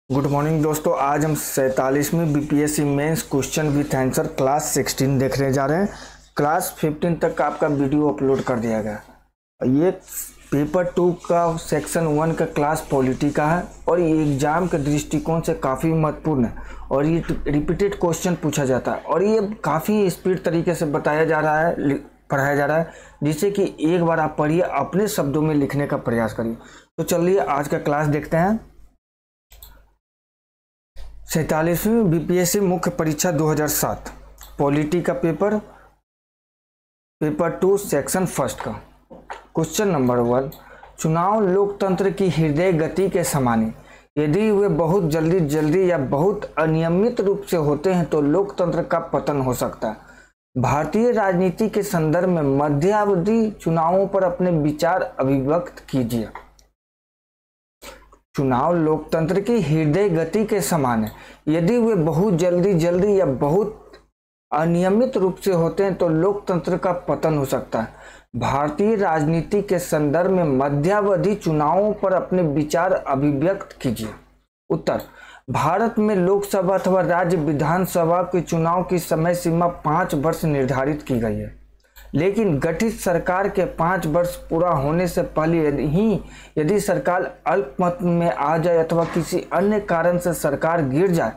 Good morning दोस्तों, आज हम 47वीं BPSC mains question with answer class 16 देखने जा रहे हैं। क्लास 15 तक का आपका वीडियो अपलोड कर दिया गया। ये पेपर 2 का सेक्शन 1 का क्लास पॉलिटी का है और ये एग्जाम के दृष्टिकोण से काफ़ी महत्वपूर्ण है और ये रिपीटेड क्वेश्चन पूछा जाता है और ये काफ़ी स्पीड तरीके से बताया जा रहा है, पढ़ाया जा रहा है, जिससे कि एक बार आप पढ़िए, अपने शब्दों में लिखने का प्रयास करिए। तो चलिए आज का क्लास देखते हैं। 47वीं बीपीएससी मुख्य परीक्षा 2007 पॉलिटी का पेपर 2 सेक्शन 1 का क्वेश्चन नंबर 1। चुनाव लोकतंत्र की हृदय गति के समान है। यदि वे बहुत जल्दी या बहुत अनियमित रूप से होते हैं तो लोकतंत्र का पतन हो सकता है। भारतीय राजनीति के संदर्भ में मध्यावधि चुनावों पर अपने विचार अभिव्यक्त कीजिए। चुनाव लोकतंत्र की हृदय गति के समान है। यदि वे बहुत जल्दी या बहुत अनियमित रूप से होते हैं तो लोकतंत्र का पतन हो सकता है। भारतीय राजनीति के संदर्भ में मध्यावधि चुनावों पर अपने विचार अभिव्यक्त कीजिए। उत्तर: भारत में लोकसभा अथवा राज्य विधानसभा के चुनाव की समय सीमा 5 वर्ष निर्धारित की गई है, लेकिन गठित सरकार के 5 वर्ष पूरा होने से पहले यदि सरकार अल्पमत में आ जाए अथवा किसी अन्य कारण से सरकार गिर जाए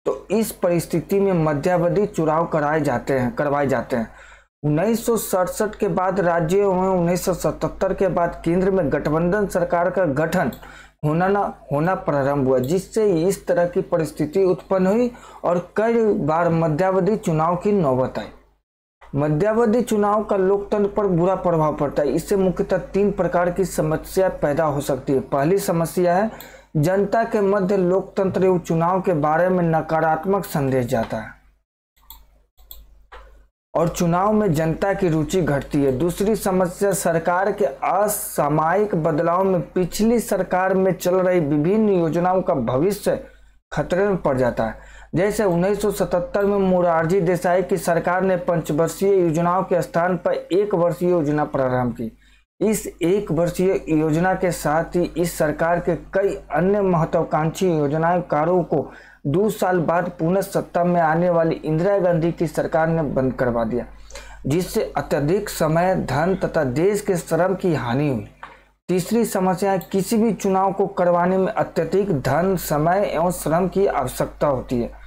तो इस परिस्थिति में मध्यावधि चुनाव करवाए जाते हैं। 1967 के बाद राज्यों में 1977 के बाद केंद्र में गठबंधन सरकार का गठन होना प्रारंभ हुआ, जिससे इस तरह की परिस्थिति उत्पन्न हुई और कई बार मध्यावधि चुनाव की नौबत आई। मध्यावधि चुनाव का लोकतंत्र पर बुरा प्रभाव पड़ता है। इससे मुख्यतः 3 प्रकार की समस्या पैदा हो सकती है। पहली समस्या है, जनता के मध्य लोकतंत्र एवं चुनाव के बारे में नकारात्मक संदेश जाता है और चुनाव में जनता की रुचि घटती है। दूसरी समस्या, सरकार के असामयिक बदलाव में पिछली सरकार में चल रही विभिन्न योजनाओं का भविष्य खतरे में पड़ जाता है। जैसे 1977 में मोरारजी देसाई की सरकार ने 5 वर्षीय योजनाओं के स्थान पर 1 वर्षीय योजना प्रारंभ की। इस 1 वर्षीय योजना के साथ ही इस सरकार के कई अन्य महत्वाकांक्षी योजनाएं कार्यों को 2 साल बाद पुनः सत्ता में आने वाली इंदिरा गांधी की सरकार ने बंद करवा दिया, जिससे अत्यधिक समय, धन तथा देश के श्रम की हानि हुई। तीसरी समस्या है, किसी भी चुनाव को करवाने में अत्यधिक धन, समय एवं श्रम की आवश्यकता होती है।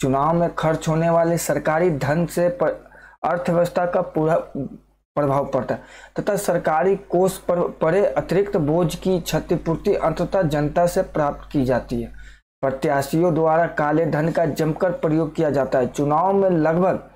चुनाव में खर्च होने वाले सरकारी धन से अर्थव्यवस्था का पूरा प्रभाव पड़ता है तथा सरकारी कोष पर पड़े अतिरिक्त बोझ की क्षतिपूर्ति अंततः जनता से प्राप्त की जाती है। प्रत्याशियों द्वारा काले धन का जमकर प्रयोग किया जाता है। चुनाव में लगभग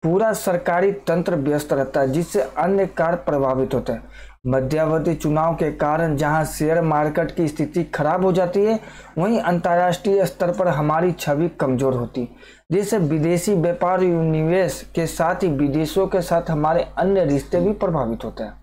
पूरा सरकारी तंत्र व्यस्त रहता है, जिससे अन्य कार्य प्रभावित होते हैं। मध्यावधि चुनाव के कारण जहां शेयर मार्केट की स्थिति खराब हो जाती है, वहीं अंतर्राष्ट्रीय स्तर पर हमारी छवि कमजोर होती है, जिससे विदेशी व्यापार निवेश के साथ ही विदेशों के साथ हमारे अन्य रिश्ते भी प्रभावित होते हैं।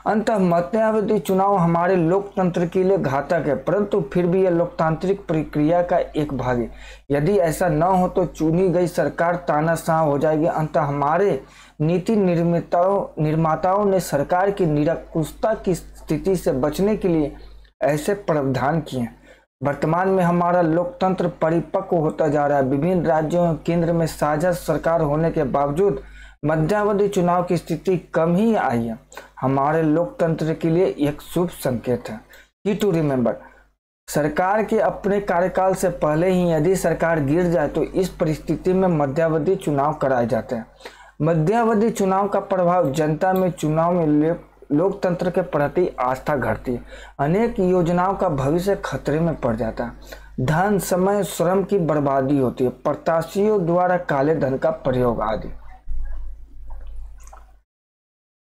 अंततः मध्यावधि चुनाव हमारे लोकतंत्र के लिए घातक है, परंतु फिर भी यह लोकतांत्रिक प्रक्रिया का एक भाग है। यदि ऐसा न हो तो चुनी गई सरकार तानाशाह हो जाएगी। अंततः हमारे नीति निर्माताओं ने सरकार की निरंकुशता की स्थिति से बचने के लिए ऐसे प्रावधान किए। वर्तमान में हमारा लोकतंत्र परिपक्व होता जा रहा है। विभिन्न राज्यों और केंद्र में साझा सरकार होने के बावजूद मध्यावधि चुनाव की स्थिति कम ही आई है। हमारे लोकतंत्र के लिए एक शुभ संकेत है। की टू रिमेंबर, सरकार के अपने कार्यकाल से पहले ही यदि सरकार गिर जाए तो इस परिस्थिति में मध्यावधि चुनाव कराए जाते हैं। मध्यावधि चुनाव का प्रभाव जनता में चुनाव में लोकतंत्र के प्रति आस्था घटती है। अनेक योजनाओं का भविष्य खतरे में पड़ जाता है। धन, समय, श्रम की बर्बादी होती है। प्रत्याशियों द्वारा काले धन का प्रयोग आदि।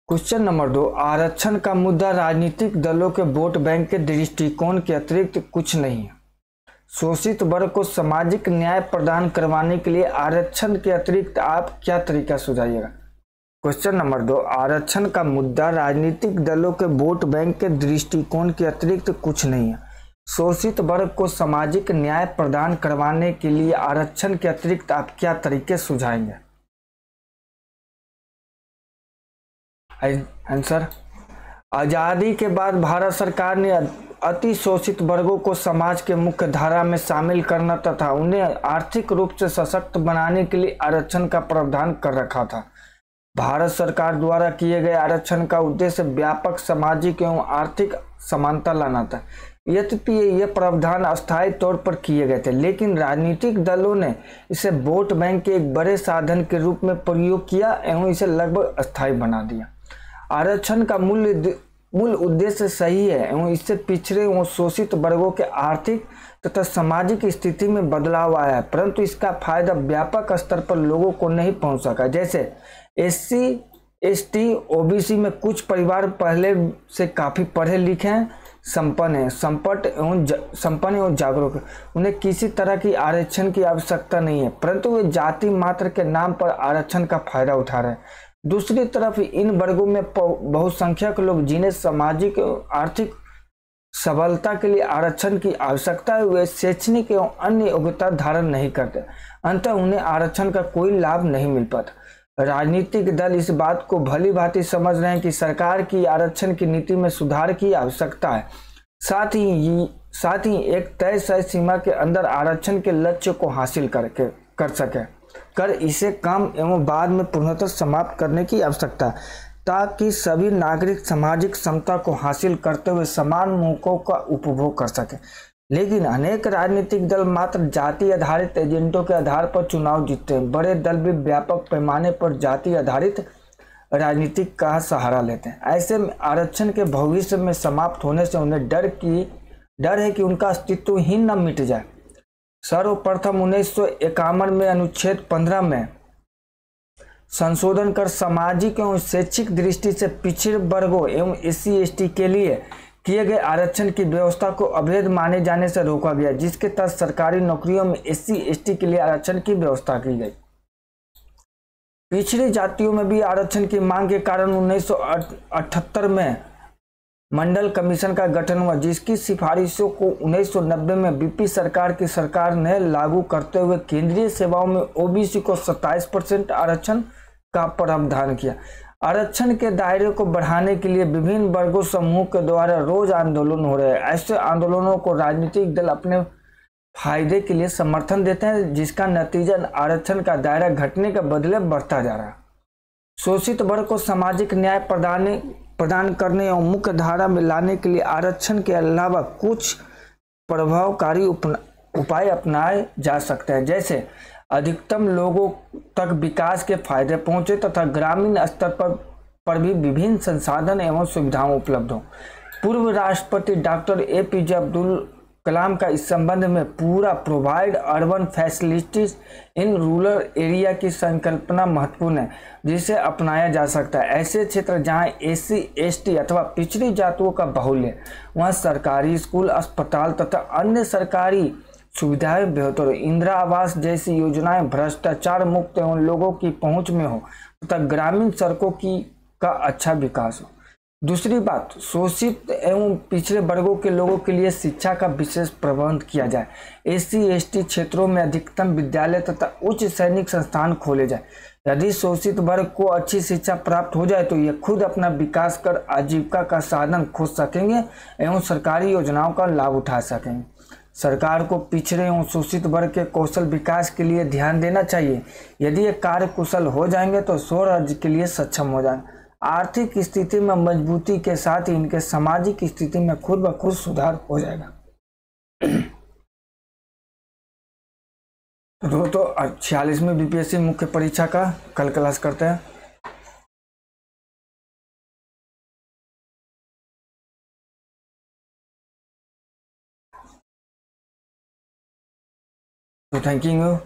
Question number 2। आरक्षण का मुद्दा राजनीतिक दलों के वोट बैंक के दृष्टिकोण के अतिरिक्त कुछ नहीं है। शोषित वर्ग को सामाजिक न्याय प्रदान करवाने के लिए आरक्षण के अतिरिक्त आप क्या तरीका सुझाइएगा। Question number 2। आरक्षण का मुद्दा राजनीतिक दलों के वोट बैंक के दृष्टिकोण के अतिरिक्त कुछ नहीं है। शोषित वर्ग को सामाजिक न्याय प्रदान करवाने के लिए आरक्षण के अतिरिक्त आप क्या तरीके सुझाएंगे। आंसर, आज़ादी के बाद भारत सरकार ने अति शोषित वर्गों को समाज के मुख्य धारा में शामिल करना तथा उन्हें आर्थिक रूप से सशक्त बनाने के लिए आरक्षण का प्रावधान कर रखा था। भारत सरकार द्वारा किए गए आरक्षण का उद्देश्य व्यापक सामाजिक एवं आर्थिक समानता लाना था। यद्यपि ये प्रावधान अस्थायी तौर पर किए गए थे, लेकिन राजनीतिक दलों ने इसे वोट बैंक के एक बड़े साधन के रूप में प्रयोग किया एवं इसे लगभग अस्थायी बना दिया। आरक्षण का मूल उद्देश्य सही है एवं इससे पिछड़े एवं शोषित वर्गों के आर्थिक तथा सामाजिक स्थिति में बदलाव आया है, परंतु इसका फायदा व्यापक स्तर पर लोगों को नहीं पहुंच सका। जैसे SC, ST, OBC में कुछ परिवार पहले से काफी पढ़े लिखे हैं, संपन्न एवं जागरूक, उन्हें किसी तरह की आरक्षण की आवश्यकता नहीं है, परंतु वे जाति मात्र के नाम पर आरक्षण का फायदा उठा रहे हैं। दूसरी तरफ इन वर्गों में बहुसंख्यक लोग जिन्हें सामाजिक एवं आर्थिक सबलता के लिए आरक्षण की आवश्यकता है, वे शैक्षणिक एवं अन्य योग्यता धारण नहीं करते, अंततः उन्हें आरक्षण का कोई लाभ नहीं मिल पाता। राजनीतिक दल इस बात को भली भांति समझ रहे हैं कि सरकार की आरक्षण की नीति में सुधार की आवश्यकता है, साथ ही एक तय सीमा के अंदर आरक्षण के लक्ष्य को हासिल कर इसे कम एवं बाद में पूर्णतः समाप्त करने की आवश्यकता है, ताकि सभी नागरिक सामाजिक समता को हासिल करते हुए समान मौकों का उपभोग कर सके। लेकिन अनेक राजनीतिक दल मात्र जाति आधारित एजेंडों के आधार पर चुनाव जीतते हैं। बड़े दल भी व्यापक पैमाने पर जाति आधारित राजनीति का सहारा लेते हैं। ऐसे में आरक्षण के भविष्य में समाप्त होने से उन्हें डर है कि उनका अस्तित्व ही न मिट जाए। सर्वप्रथम 1951 में अनुच्छेद 15 में संशोधन कर सामाजिक एवं शैक्षिक दृष्टि से पिछड़े वर्गों एवं SC, ST के लिए किए गए आरक्षण की व्यवस्था को अवैध माने जाने से रोका गया, जिसके तहत सरकारी नौकरियों में SC, ST के लिए आरक्षण की व्यवस्था की गई। पिछड़ी जातियों में भी आरक्षण की मांग के कारण 1978 में मंडल कमीशन का गठन हुआ, जिसकी सिफारिशों को 1990 में BP सरकार की सरकार ने लागू करते हुए केंद्रीय सेवाओं में OBC को 27% आरक्षण का प्रावधान किया। आरक्षण के दायरे को बढ़ाने के लिए विभिन्न वर्गों समूह के द्वारा रोज आंदोलन हो रहे हैं। ऐसे आंदोलनों को राजनीतिक दल अपने फायदे के लिए समर्थन देते हैं, जिसका नतीजा आरक्षण का दायरा घटने के बदले बढ़ता जा रहा है। शोषित वर्ग को सामाजिक न्याय प्रदान करने और मुख्य धारा में लाने के लिए आरक्षण के अलावा कुछ प्रभावकारी उपाय अपनाए जा सकते हैं, जैसे अधिकतम लोगों तक विकास के फायदे पहुंचे तथा ग्रामीण स्तर पर भी विभिन्न संसाधन एवं सुविधाएं उपलब्ध हों। पूर्व राष्ट्रपति डॉक्टर APJ अब्दुल कलाम का इस संबंध में पूरा provide urban facilities in rural area की संकल्पना महत्वपूर्ण है, जिसे अपनाया जा सकता है। ऐसे क्षेत्र जहां SC, ST अथवा पिछड़ी जातियों का बाहुल्य है, वहां सरकारी स्कूल, अस्पताल तथा अन्य सरकारी सुविधाएं बेहतर हो, इंदिरा आवास जैसी योजनाएं भ्रष्टाचार मुक्त एवं लोगों की पहुंच में हो तथा ग्रामीण सड़कों का अच्छा विकास हो। दूसरी बात, शोषित एवं पिछड़े वर्गों के लोगों के लिए शिक्षा का विशेष प्रबंध किया जाए। SC, ST क्षेत्रों में अधिकतम विद्यालय तथा उच्च सैनिक संस्थान खोले जाए। यदि शोषित वर्ग को अच्छी शिक्षा प्राप्त हो जाए तो ये खुद अपना विकास कर आजीविका का साधन खोज सकेंगे एवं सरकारी योजनाओं का लाभ उठा सकेंगे। सरकार को पिछड़े एवं शोषित वर्ग के कौशल विकास के लिए ध्यान देना चाहिए। यदि ये कार्य कुशल हो जाएंगे तो स्वराज्य के लिए सक्षम हो जाएंगे। आर्थिक स्थिति में मजबूती के साथ ही इनके सामाजिक स्थिति में खुद ब खुद सुधार हो जाएगा। तो 46वीं BPSC मुख्य परीक्षा का कल क्लास करते हैं। तो थैंक यू।